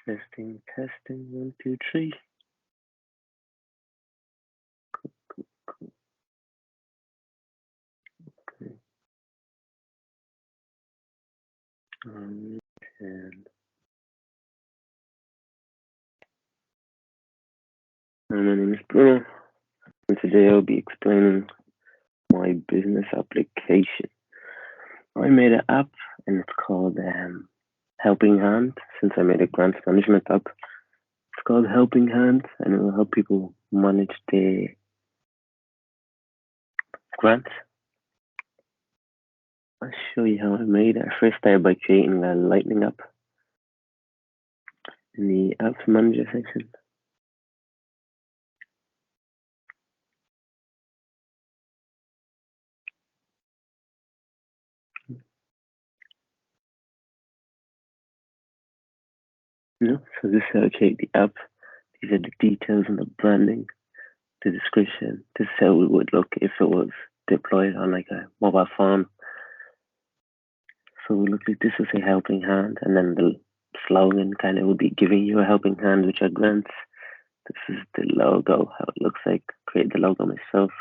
Testing, testing, 1, 2, 3. Cool. Okay. And my name is Bruno, and today I'll be explaining my business application. I made an app, and it's called Helping Hand. Since I made a grants management app, it's called Helping Hand, and it will help people manage their grants. I'll show you how I made it. I first started by creating a Lightning app in the Apps Manager section. So this is how I create the app. These are the details and the branding, the description. This is how it would look if it was deployed on like a mobile phone. So we look like this is a helping hand, and then the slogan kind of would be giving you a helping hand with your grants. This is the logo, how it looks like. Create the logo myself.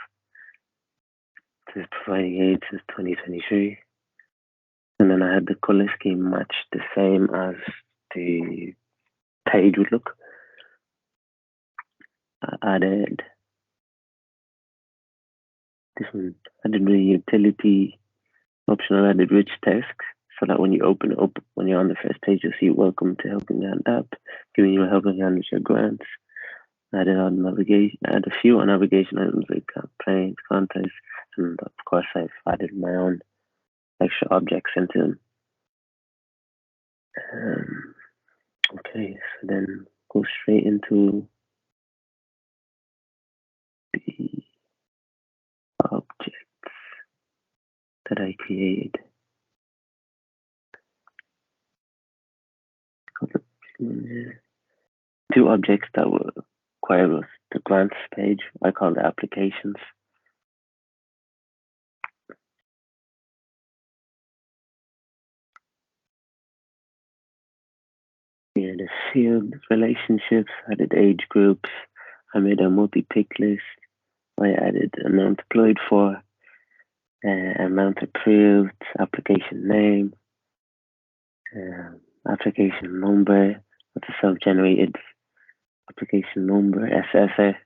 This is providing aid since 2023. And then I had the color scheme match the same as the page would look. I added this one, added the utility option. I added rich text so that when you open it up, when you're on the first page, you'll see welcome to Helping Hand app, giving you a helping hand with your grants. I added on navigation, I had a few on navigation items like campaigns, contests, and of course I've added my own extra objects into them. Okay, so then go straight into the objects that I created. Two objects that were acquired with the grants page, I call the applications. Here the field relationships, I did age groups, I made a multi-pick list, I added amount applied for, amount approved, application name, application number, that's a self-generated application number, SSA,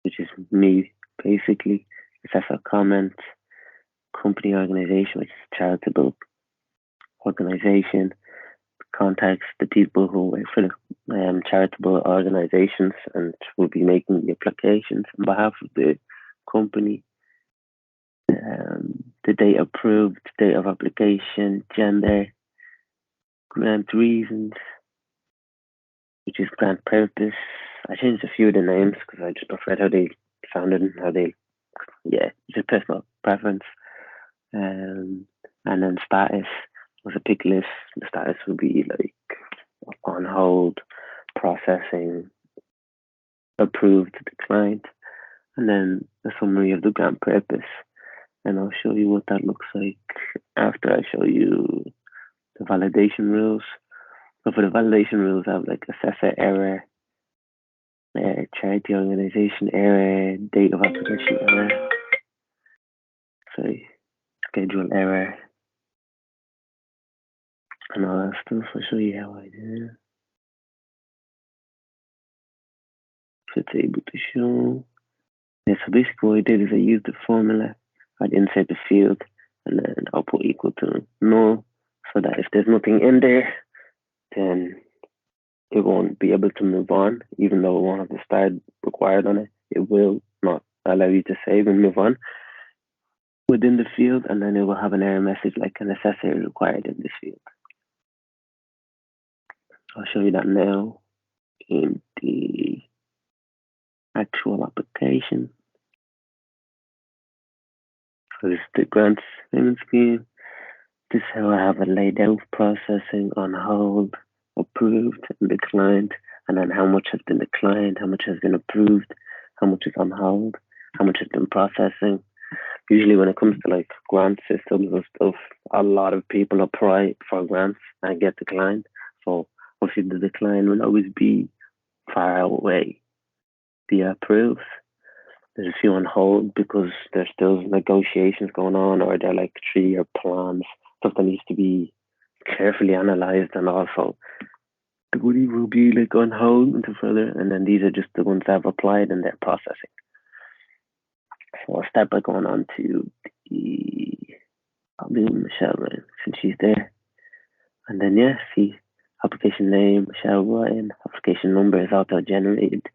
which is me basically, SSA comment, company organization, which is charitable organization, contacts the people who work for the charitable organizations and will be making the applications on behalf of the company. The date approved, date of application, gender, grant reasons, which is grant purpose. I changed a few of the names because I just preferred how they sounded and how they, just personal preference. And then status was a pick list. The status would be like on hold, processing, approved, declined, and then a summary of the grant purpose. And I'll show you what that looks like after I show you the validation rules. So for the validation rules, I have like assessor error, charity organization error, date of application error, schedule error, and all that stuff. I'll show you how I did it. If it's able to show. Yeah, so basically what I did is I used the formula. I'd insert the field, and then I'll put equal to null, so that if there's nothing in there, then it won't be able to move on, even though it won't have the start required on it. It will not allow you to save and move on within the field, and then it will have an error message like an assessor is required in this field. I'll show you that now in the actual application. So this is the grants payment scheme. This is how I have it laid out: processing, on hold, approved, and declined, and then how much has been declined, how much has been approved, how much is on hold, how much has been processing. Usually when it comes to like grant systems and stuff, a lot of people apply for grants and get declined. So Obviously, the decline will always be far away. Be approved. There's a few on hold because there's still negotiations going on, or they're like 3 year plans, stuff that needs to be carefully analysed, and also the money will be like on hold until further. And then these are just the ones that have applied and they're processing. So I'll start by going on to the. I'll do Michelle Ryan since she's there, and then yeah, see application name Michelle Ryan, application number is auto generated,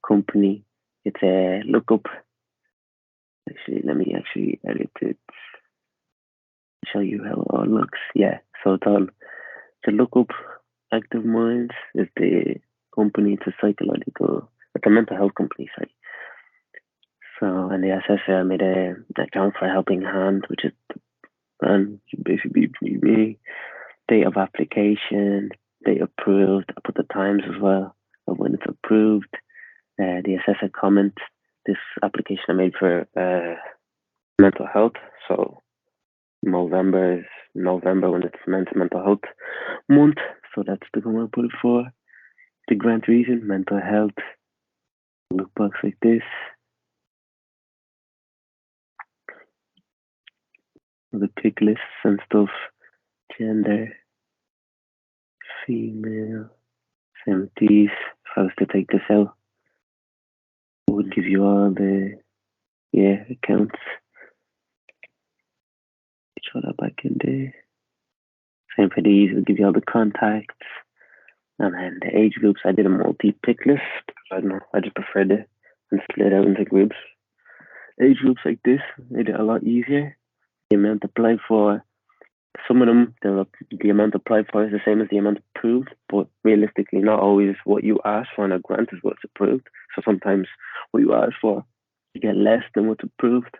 company it's a lookup. Actually, let me actually edit it, show you how it all looks. Yeah, so it's all the lookup. Active Minds is the company. It's a psychological, it's a mental health company. Sorry. So, and the assessor made a account for Helping Hand, which is the brand, basically me. Date of application, date approved. I put the times as well of when it's approved. The assessor comment. This application I made for mental health. So November is November when it's mental health month. So that's the one I put it for. The grant reason, mental health. Look box like this. The pick lists and stuff. Gender, female, 70s. If I was to take this out, it would give you all the accounts. Show that back in there. Same for these, it'll give you all the contacts. And then the age groups, I did a multi-pick list. I don't know, I just preferred it and split out into groups. Age groups like this made it a lot easier. The amount applied for, some of them, the amount applied for is the same as the amount approved, but realistically, not always what you ask for in a grant is what's approved. So sometimes what you ask for, you get less than what's approved.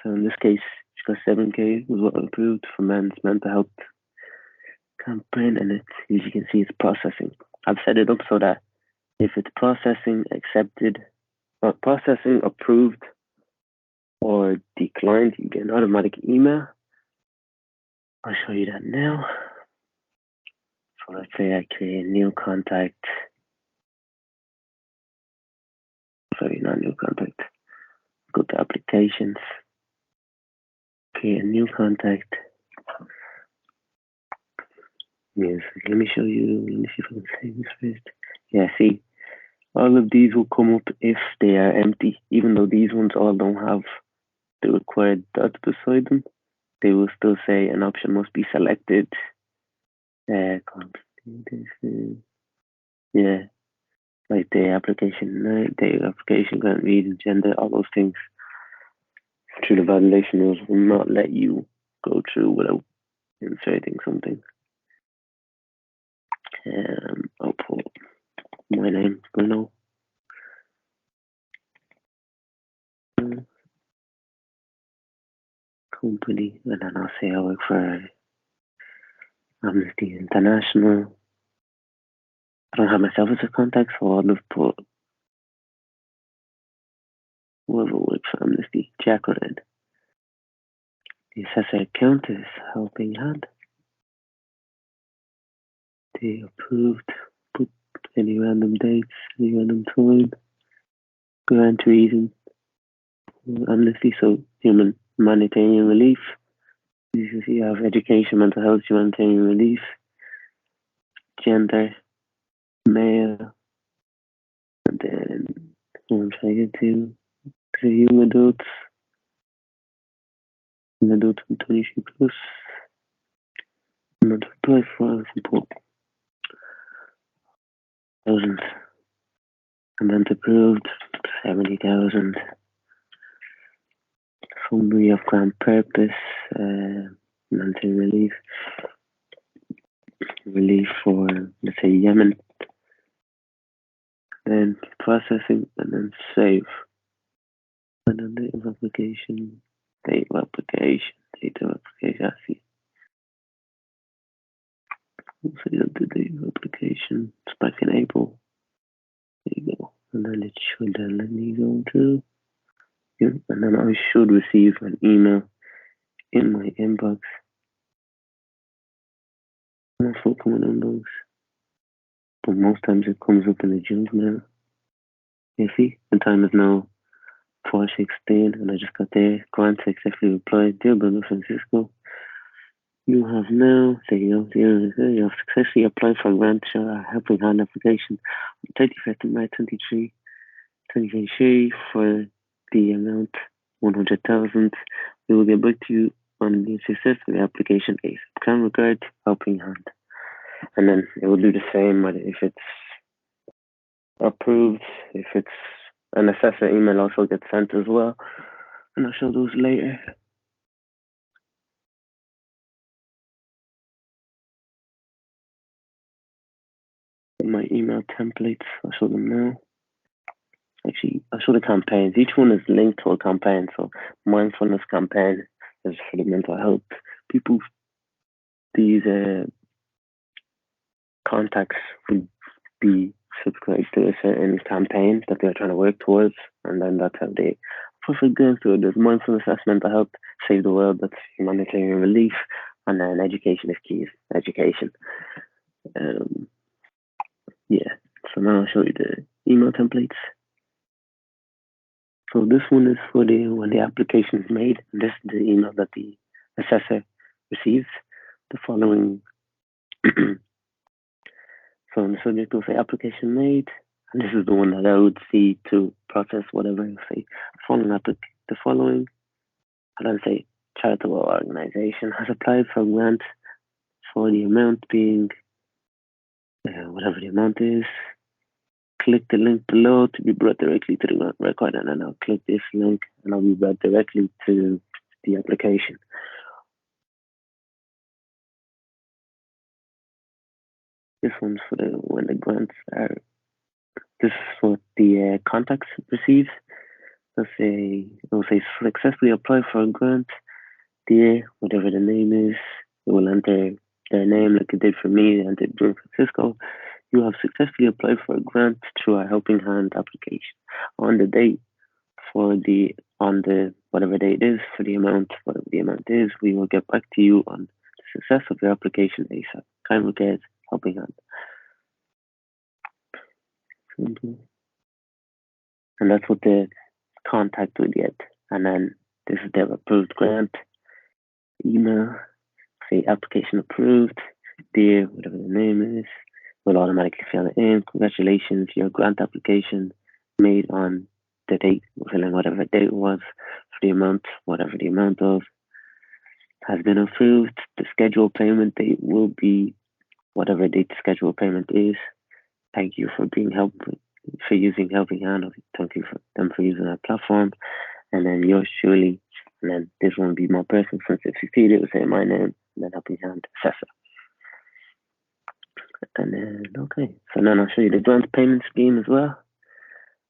So in this case, she got 7K was what approved for men's mental health campaign, and it's, as you can see, it's processing. I've set it up so that if it's processing accepted, or processing approved or declined, you get an automatic email. I'll show you that now. So let's say I create a new contact. Sorry, not new contact. Go to applications. Create a new contact. Yes, let me show you. Let me see if I can save this first. Yeah, see, all of these will come up if they are empty, even though these ones all don't have the required dots beside them. They will still say an option must be selected. Yeah, like the application grant reason, gender, all those things. Through the validation rules will not let you go through without inserting something. I'll put my name, Bruno. Company, and then I'll say I work for Amnesty International. I don't have myself as a contact, so I'll just put whoever works for Amnesty, Jack Red. The assessor account is Helping Hand. They approved, put any random dates, any random time, grant reason, Amnesty, so humanitarian relief. You have education, mental health, humanitarian relief, gender, male, and then I'm trying to get to the young adults, and adults from 23 plus. Not apply for support. Thousands. Amount approved, 70,000. Summary of grant purpose, humanitarian relief. Relief for, let's say, Yemen. Then processing, and then save. And then date of application, date of application, date of application. I see. We'll say that the date of application. It's back in April. There you go. And then it should then let me go through. Yeah, and then I should receive an email in my inbox. That's what coming on those. but most times it comes up in the junk mail. You see, the time is now 12:16, and I just got there. Grant successfully replied, dear brother Francisco, you have now, there you go, you have successfully applied for a grant to a helping hand application on 31st of May 2023 for the amount 100,000. We will get back to you on the success of the application ASAP. Kind regard, helping hand. And then it will do the same if it's approved, if it's an assessor email also gets sent as well. And I'll show those later. My email templates, I'll show them now. Actually, I'll show the campaigns. Each one is linked to a campaign. So mindfulness campaign is for the mental health. People, these contacts would be subscribed to a certain campaign that they're trying to work towards, and then that's how they perfect go through it. There's mindfulness, that's mental health, save the world, that's humanitarian relief, and then education is key. Education. Yeah. So now I'll show you the email templates. So this one is for when the application is made. This is the email that the assessor receives. The following. So in the subject will say application made, and this is the one that I would see to process whatever. Say the following, and then say charitable organization has applied for a grant for the amount being whatever the amount is. Click the link below to be brought directly to the grant record, and then I'll click this link and I'll be brought directly to the application. This one's for when the grants are. This is what the contacts receive. It'll say successfully apply for a grant. Dear, whatever the name is, it will enter their name like it did for me, and it did Francisco. You have successfully applied for a grant through a helping hand application. On the date whatever date is for the amount, whatever the amount is, we will get back to you on the success of your application ASAP. Kind regards, helping hand. And that's what the contact would get. And then this is their approved grant email. Say application approved. Dear, whatever the name is, will automatically fill it in. Congratulations, your grant application made on the date, filling whatever date was for the amount, whatever the amount of, has been approved. The scheduled payment date will be whatever date the scheduled payment is. Thank you for using Helping Hand. Thank you for them for using our platform. And then yours truly. And then this one will be my person. Since it succeeded, it will say my name, and then Helping Hand Assessor. And then, okay. So then I'll show you the grant payment scheme as well.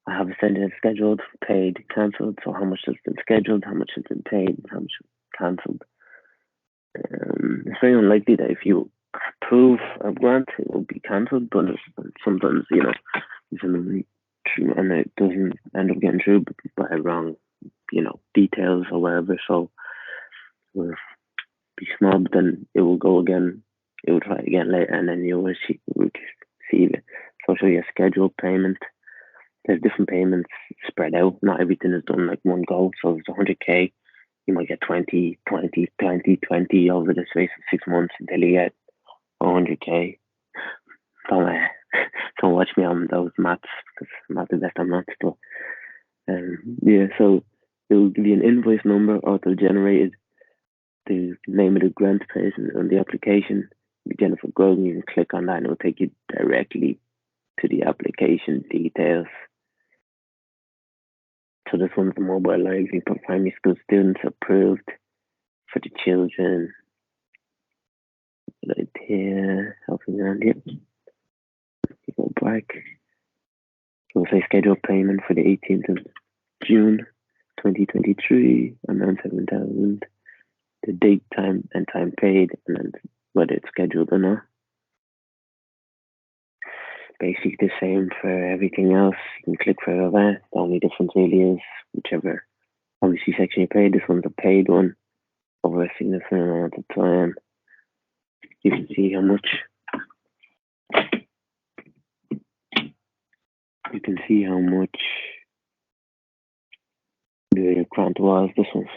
I have a sentence scheduled, paid, cancelled. So how much has been scheduled, how much has been paid, how much cancelled. It's very unlikely that if you approve a grant, it will be cancelled, but sometimes, it's true, and it doesn't end up getting through by wrong, details or whatever. So it will be snubbed, then it will go again. It will try again later, and then you will receive it. So I'll show you a scheduled payment. There's different payments spread out. Not everything is done like one go. So if it's 100K, you might get 20, 20, 20, 20 over the space of 6 months until you get 100K. Don't watch me on those maths because I'm not the best on maths. But so it will give you an invoice number auto-generated, the name of the grant person on the application. Jennifer Grogan, you can click on that and it will take you directly to the application details. So this one's the mobile library for primary school students approved for the children. Right here, helping around here. You go back. So say schedule payment for the 18th of June 2023, amount 7,000. The date, time, and time paid, and then whether it's scheduled or not. Basically the same for everything else. You can click further. The only difference really is whichever obviously section you paid. This one's a paid one over a significant amount of time. You can see how much. You can see how much the grant was. This one's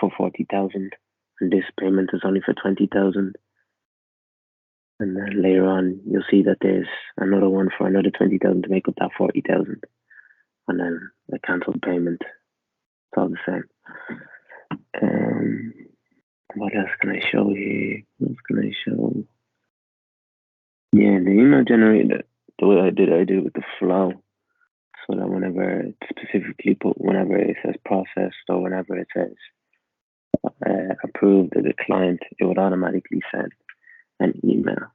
for 40,000, and this payment is only for 20,000. And then later on, you'll see that there's another one for another 20,000 to make up that 40,000, and then the cancelled payment. It's all the same. What else can I show here? What else can I show? Yeah, the email generator, the way I did it with the flow. So that whenever it specifically whenever it says processed or whenever it says approved or declined, it would automatically send an email.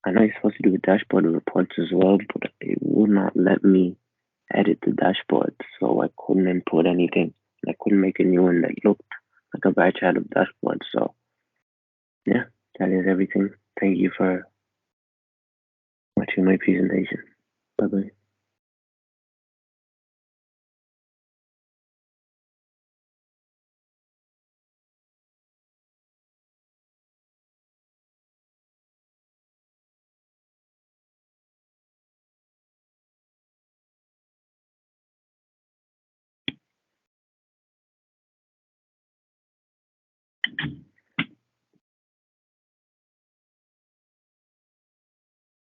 I know you're supposed to do a dashboard reports as well, but it would not let me edit the dashboard, so I couldn't input anything. I couldn't make a new one that looked like a bar chart of dashboard. So yeah, that is everything. Thank you for watching my presentation. Bye bye.